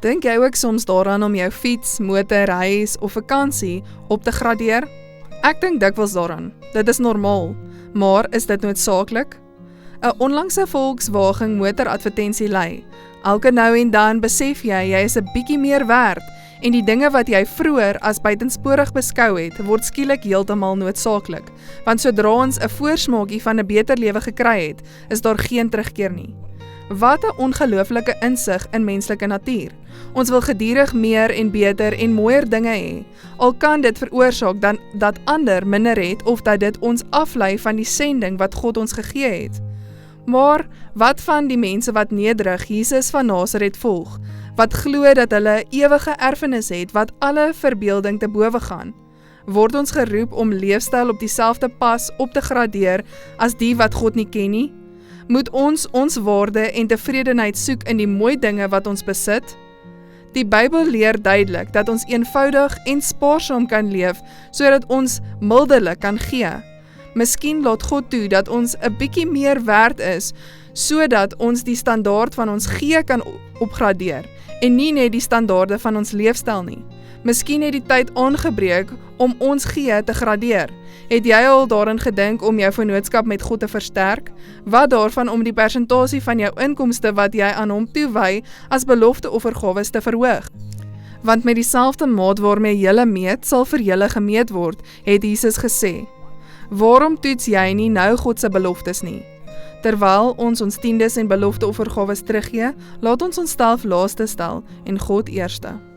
Dink jy ook soms daaraan om jou fiets, motor, huis of vakansie op te gradeer? Ek dink dikwels daaraan. Dit is normaal, maar is dit noodsaaklik? 'n Onlangse Volkswagen motoradvertensie lei: elke nou en dan besef jy is 'n bietjie meer werd en die dinge wat jy vroeër as buitensporig beskou het, word skielik heeltemal noodsaaklik, want sodra ons 'n voorsmaakie van 'n beter lewe gekry het, is daar geen terugkeer nie. Wat 'n ongelooflike insig in menslike natuur. Ons wil gedurig meer en beter en mooier dinge hê, al kan dit veroorsaak dat ander minder het of dat dit ons aflei van die sending wat God ons gegee het. Maar wat van die mense wat nederig Jesus van Nasaret volg, wat glo dat hulle 'n ewige erfenis het wat alle verbeelding te bowe gaan? Word ons geroep om leefstyl op dieselfde pas op te gradeer as die wat God nie ken nie? Moet ons waarde en tevredenheid soek in die mooi dinge wat ons besit? Die Bybel leer duidelik dat ons eenvoudig en spaarsaam kan leef, sodat ons mildelik kan gee. Miskien laat God toe dat ons 'n bietjie meer werd is, sodat ons die standaard van ons gee kan opgradeer, en nie net die standaarde van ons leefstyl nie. Miskien het die tyd aangebreek om ons gee te gradeer. Het jy al daarin gedink om jou vennootskap met God te versterk? Wat daarvan om die persentasie van jou inkomste wat jy aan hom toewy as belofte offergawes te verhoog? Want met dieselfde maat waarmee julle meet, sal vir julle gemeet word, het Jesus gesê. Waarom toets jy nie nou God se beloftes nie? Terwyl ons tiendes en belofte offergawes teruggee, laat ons onsself laaste stel en God eerste.